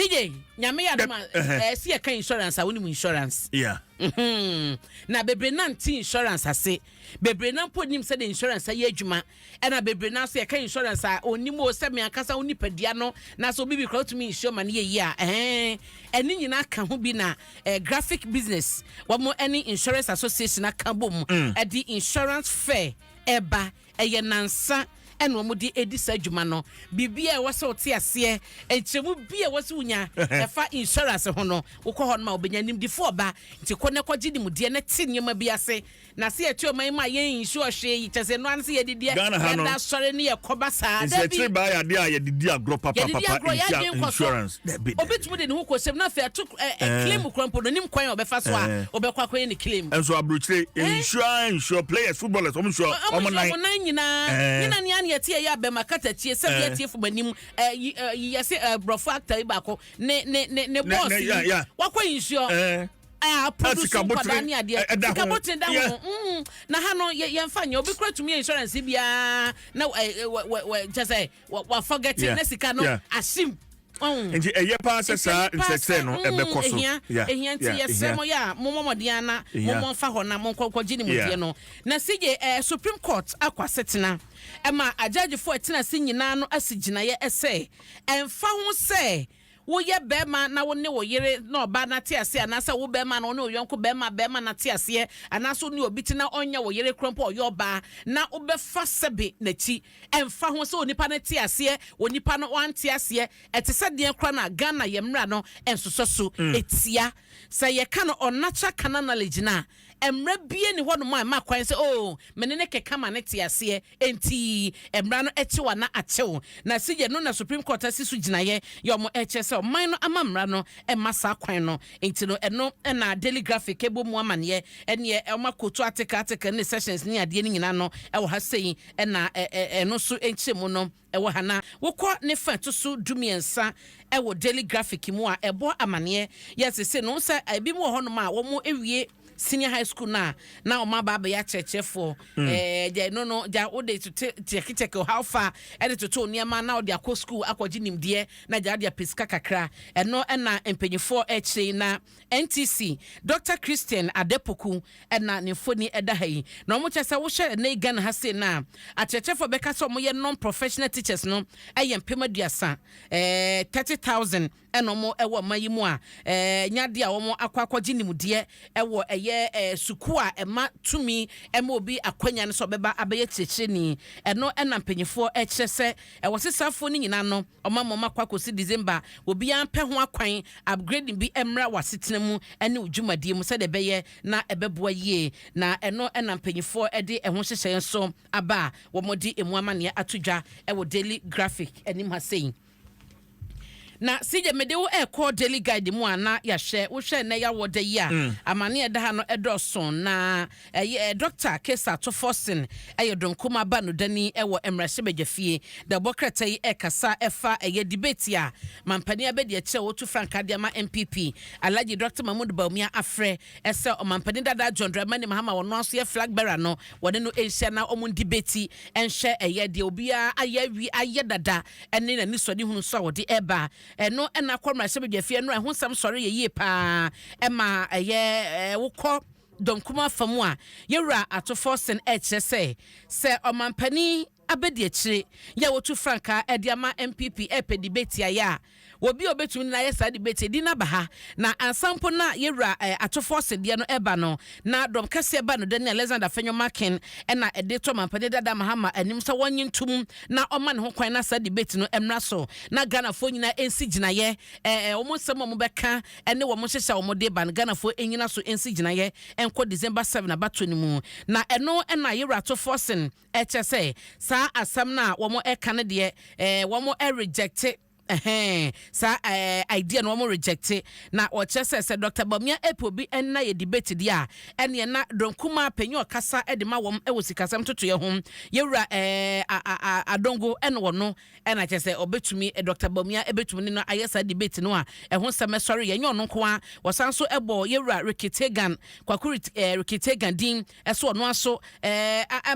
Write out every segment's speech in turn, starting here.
CJ nyame ya dama see ka insurance a woni insurance yeah na bebre na nti insurance ase bebre na ponim se the insurance aye adwuma e na bebre na so ka insurance a onimo se me akasa oni padia no na so bibi crowd to me insure man ye a eni nyina ka ho bi na graphic business wo mo any insurance association aka bom e di insurance fair eba eye nansa eno mo di edisa adwuma no bibia e wose ote ase enchemu bia wose unya efa insurance ho no wokọ ho ma obenya nim di fo ba nti kone kwaji nim de na tinyema bi ase na se etu man ma ye insure hwe yi tese no an se ye didi da sore ne ye koba saa da bi ba ya de ya didi agro papa insurance obetumu de ne ho kosem na fa to claim krampo no nim kwan obefa so a obekwa kwan ni claim enso abrochire insure players footballers omo sure omo nan nyina ni yeti ya be makata tie se be tie fumanim yesi brofo actor ibako ne boss wakwa insure produce kwadani ade kabotin da ho na ha no ye mfanya obi kura tumi insurance bia na just wa forget na sika no asim nti eye pa sesa nsese no ebekoso ehia nti yesemo ya momomodian na momomfa ho na monkwaji ni mudie no na sije Supreme Court akwasetena ema ajagefo etina se nyina no asigina ye ese emfa ho se wo ye bema na wo ne wo yere na oba na te ase anasa wo bema na wo ne oyonko bema na te ase anasa ni obi tina onya wo yere krompo oyo oba na obefa sebe na chi emfa ho se onipa na te ase onipa no ante ase etese de kra na Ghana ye mra no ensososo etia se ye ka no onacha kana knowledge na emra bie ni hono ma kwan se menene keka ma ne te ase enti emra no echiwa na achew na sije no na Supreme Court asisu ginaye yo mo echese man no amamra no emasa kwan no enti no eno na daily graphic ebo mu amane ene e makoto ateka ne sessions ni ade ni nyina no e wo ha sei na eno so enchemu no e wo hana wokọ ne fa to so dumiensa e wo daily graphic mu a ebo amane yes se no se ebi mu ho no ma wo mo ewie senior high school na o ma baba ya chechefo je no ja o de to check how far e de to niema na o de akọ school akọji nimde na ja de pesika kakra eno na empenyefo eche na NTC Dr. Christian Adepoku na ne foni eda hai na mo chese wo hye na Ghana ha se na achechefo beka so mo ye non professional teachers no empemaduasa 30,000 eno mo ewo mayimu a nyade a wo akwaji nimde ewo suku a ema tumi ema obi akwanya ne so beba abeye checheni eno na mpanyefo echese wosesafo ni nyina no omamoma kwakosi December obi ampe ho akwan upgrading bi emra wasetena mu ene udwumadie mu se de beye na ebeboa yie na eno na mpanyefo ede eho hyehye so aba wo modi emu amane atodwa ewo daily graphic enim ha sei na sije mede wo call daily guide mu ana ya hye wo hye na ya wode yi a amane eda ha no edoson na Dr. Kesa Tofosin donkuma ba no dani ewo emrahye begafie da bokrata yi kasa efa debate a mampani abedi eche wo tu Frankade ama MPP Alhaji Dr. Mahmoud Baumia afre ese o mampani dada John Dramani Mahama wono aso ye flag bearer no wode no ehia na omun debate enhye de obia ayawi ayedada ene na ni sodi hunu so wode eba eno na kwamra sebedwafie no ho sam sori ye pa ema wokọ donkuma famu a yewra atofosen ehese se omampani abedi akire ya wotu Franka ediama MPP debate ya wobi obetumi na yesa debate di na baha na ansampo na yewra atofose de no eba no na dom kase eba no Daniel Alexander Fenyo Makin na edeto mampade dada Mahama anim so wonyintum na oma ne ho kwan na sa debate no emra so na Ghana fo nyina ensi ginaye omo nsem omo beka ene wo mo hyehya omo de ba no Ghana fo enyina so ensi ginaye enko December 7 abato ni mu na eno na yewra atofose ehese sa asam na wo mo eka ne de wo mo reject sa idea no mo reject na o chese se Dr. Bamia epobi enna ye debate dia ene na donkuma panyo kasa edema wom ewosikasam toto ye hom yewura adongo ene wono ena chese obetumi Dr. Bamia ebetumi no ayesa debate no a ehon se mesori ye nyon nko a wosanso ebo yewura Rikitegan kwakuri Rikitegan din eso ono aso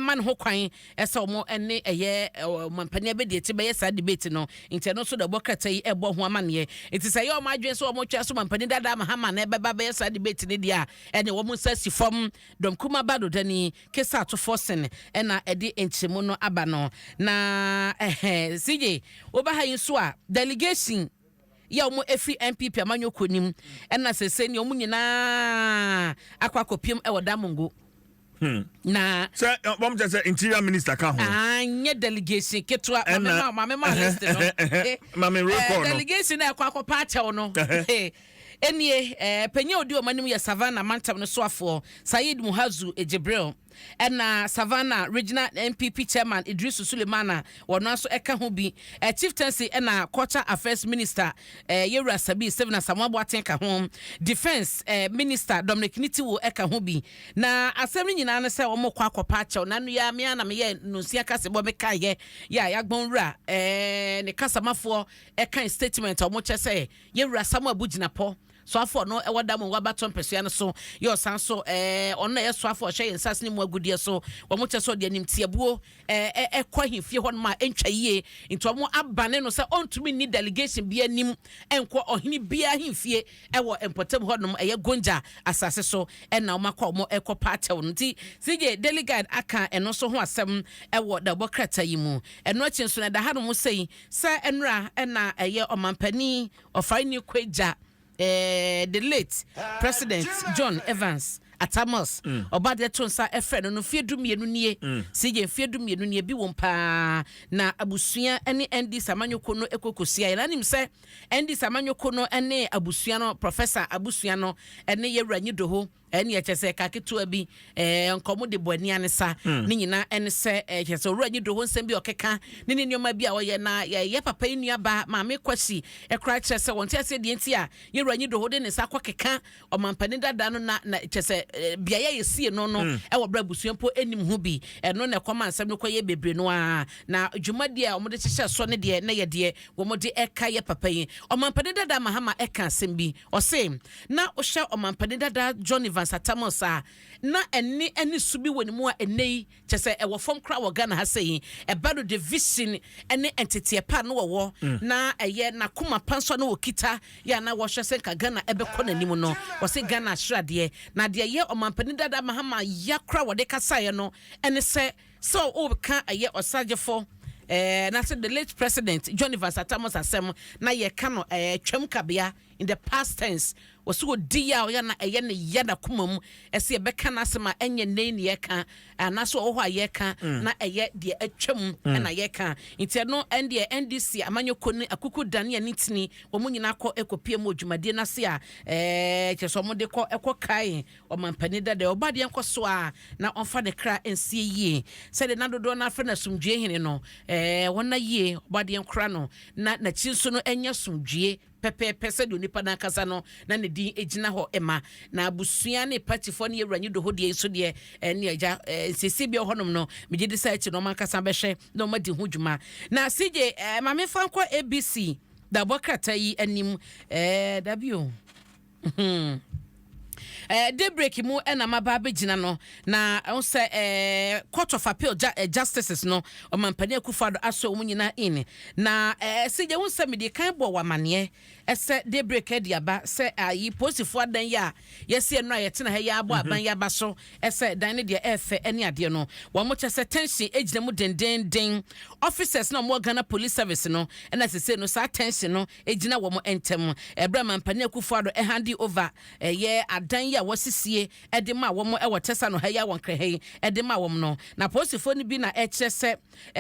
man ho kwan eso mo ene eye mampani abedi eti be yesa debate no inteno so da Democrat yi ebo ho amane enti say yo madwen so omo twa so mampani dada mahama na ebeba be sa debate ni dia ene wo mo sasi fom dom kuma bado dani kesa to forcing ena edi enchemu no aba no na CJ oba ha yin so a delegation ya omo efi MPP amanyoko nim ena sese ni omo nyina akwakopiem e wodamongo na sir mom just say interior minister ka ho anye delegation ketwa mama list no mama record delegation na akwakopa achew no enie penye odi omanim ya Savannah Mantam no soafo Said Muhazu Ejibril ena Savannah Regional MPP Chairman Idris Sulemana wono aso eka ho bi chieftaincy ena Culture Affairs Minister Yewura Sabi Seven Asamabo atenka ho Defense Minister Dominic Nitiwo eka ho bi na asem nyina no se omo kwa akopa achew na no ya me na me ye nunsia kase bo meka ye ya yagbon wura ne kasamafo eka statement omo chese Yewura Samu Abuginapo so afọ no ewada mo wabaton pesua no so yo san so ono ye so afọ hye nsase ni mu agudie so wo mo cheso de anim tiabuo ekwa hifie hɔ no ma entwa yie nti wo mo abane no sɛ ontumi ni delegation bi anim enko ohini bia hifie ewo empotem hɔ no eye gonja asase so na wo makɔ mo ekɔ party no nti sije delegate aka eno so ho asɛm ewo da bokrata yi mu eno achi nso na da ha no mo sei sɛ enra na eye omampani ofani kweja the late President John Evans Atamos obade tonsa efre no fiedu mienu nie sije fiedu mienu nie bi wompa na abusua ene ND Samanyoko no ekokosia ya nanim se ND Samanyoko no ene abusua no Professor abusua no ene Yewura Nyidoho ene yechese kaketu abi nkomo de boani anesa ni nyina ene se yechese Yewura Nyidoho nsem bi okeka ni nioma bi a woye na ye papa nnua ba maame kwasi ekra chese wonte ase de enti a Yewura Nyidoho de ne sa kwakeka omampani dada no na chese biaya yesie no ewo bra busuampo enim hu bi eno na kwama nsem no koye bebre no a na dwumade a omode hyehyɛ so ne de na ye de womode eka ye papa yi omampani dada mahama eka asem bi ose na ohye omampani dada John Evans Atamos a na eni subi woni mu a enei kyese ewo fom kra wo Ghana ha sei ebado division ene entity pa no wo na eye na kuma panso no okita ya na wo hye se ka Ghana ebekɔ nanim no ose Ghana hyrade na de ye omampani dada mahama yakra wode kasaye no ene se so o ka aye osagefo na say the late president John Evans Atamos asem na ye ka no twam kabea in the past tense wasu dia ya na eye ne yada kumam ese beka na asema enye nei ne yeka na so ho ayeka na eye de atwam na yeka nti no ende NDC amanyoko ne akuku dane ne tini wo munyina akọ ekopie mu odwumade na se a kyeso mo de kọ kai o mampani dada obade enko so a na onfa de kra ensie yie se de nadodo na afre na sumdue hene no wona yie obade enkra no na chinso no enya sumdue pepe se do nipa na kasa no na ne din ejina ho ema na abusua ne patifo ne Yewura Nyidoho de so de ne agya sesi bi honom no megye de sa no man kasa behwe na ma di ho dwuma na CJ mame fanko ABC da bokrata yi anim dabio daybreak mu na maba begina no na on say court of appeal justices no o mampani akufado aso o munyina in na sije won say me de kan bo wamane ese daybreak de aba say ayi posifo adan ya yesi no ayetena ha ya abo aban ya ba so ese dan ne de efe ene ade no wo mo chese tension ejina mu den officers na mo Ghana police service no na sese no sa tension no ejina wo mo entem ebra mampani akufado handi over ye adan ya wasisie edema wo ewotesa no haya won krehei edema wo no na posifo ni bi na echese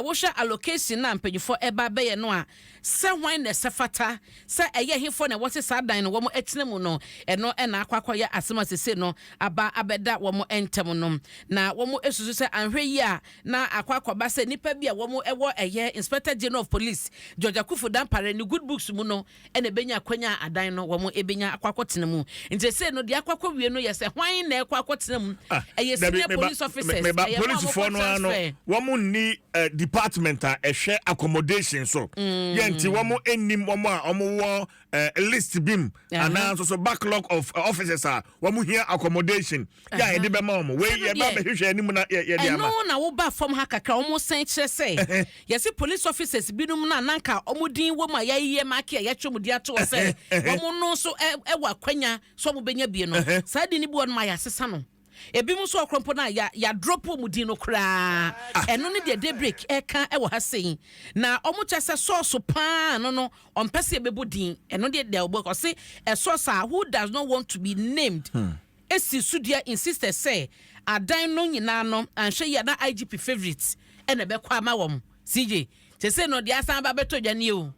wo hwa allocation na mpanyifo eba be ye no a se hwan na sefata se eye hifo na wote sadan no wo etinemu no eno na akwakoya asema sese no aba abeda wo entem no na wo esusu se anhwe yi a na akwakoba se nipa bi a wo ewo eye Inspector General of Police George Akufu Dampare ni good books mu no ene benya kwanya adan no wo ebenya akwakotenemu nti se no de akwakọ wie no yese hwan na akwakotenemu eye senior police officers police for no ano wo ni department a ehwe accommodation so ye nti wo enim wo a wo list bim and also backlog of officers are one here accommodation yeah e dey be ma we ye ba be hwehwe anim na ye dey ama no na wo ba from ha kakra omo san kire say yes police officers binum na nanka omo din wo ma ye mark ye twom dia to say omo no so e wa kwanya so omo benya bie no sa di ni bi won ma ya sesa no ebi mu so okrompo na ya drop mu din no kra eno ne de break e kan e wo ha sei na omo chese source pa no on pese e bebu din eno de obo ko say a source who does not want to be named esi sudia insisted say adan no nyina no anhwe ya na IGP favorite e na be kwa ma wom CJ chese no de asan ba beto dwane o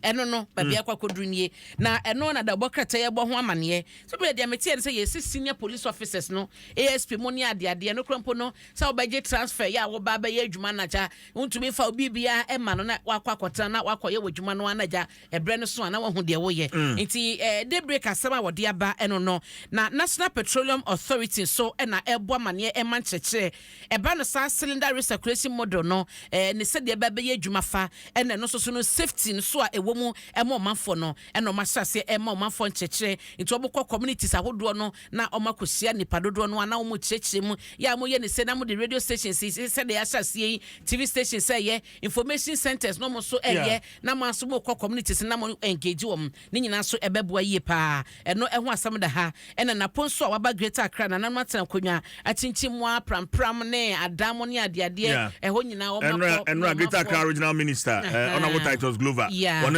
eno no baby akwakodru nie na eno na da bokrata ye bo ho amane so be dia metie say yes senior police officers no ASP mo ni ade no krompo no say obaje transfer ya wo ba ye adwuma na ja untumi fa obibia e ma no na wakwakota na wakoye wadwuma no anaja ebre no so na wo hu de wo ye nti de break asema wo de aba eno no na National Petroleum Authority so na ebo amane e man chekere e ba no sa cylinder recirculation model no ne se de ba ye adwuma fa ene no so no safety no so a womu emo manfo no eno masase emo manfo nchekere nti obukọ communities ahodo no na omakosia nipa dodo no ana omo chekere mu ya mo ye ne se na mo the radio stations se de asase TV stations say ye information centers no mo so eye na mo aso mo communities na mo engage wom ni nyina so ebeboa yie pa eno eho asam da ha ena na ponso a waba Greater Accra na na matena konwa achinchim wa prampram ne adamo ne adeade eho nyina wo makọ eno Greater Accra original minister honorable Titus Glover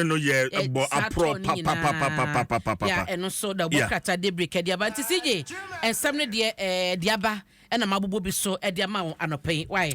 no ye bo apro pa ya eno so da bokata de break dia ba nti CJ ensam ne de diaba ena mabobo bi so e dia ma anopai why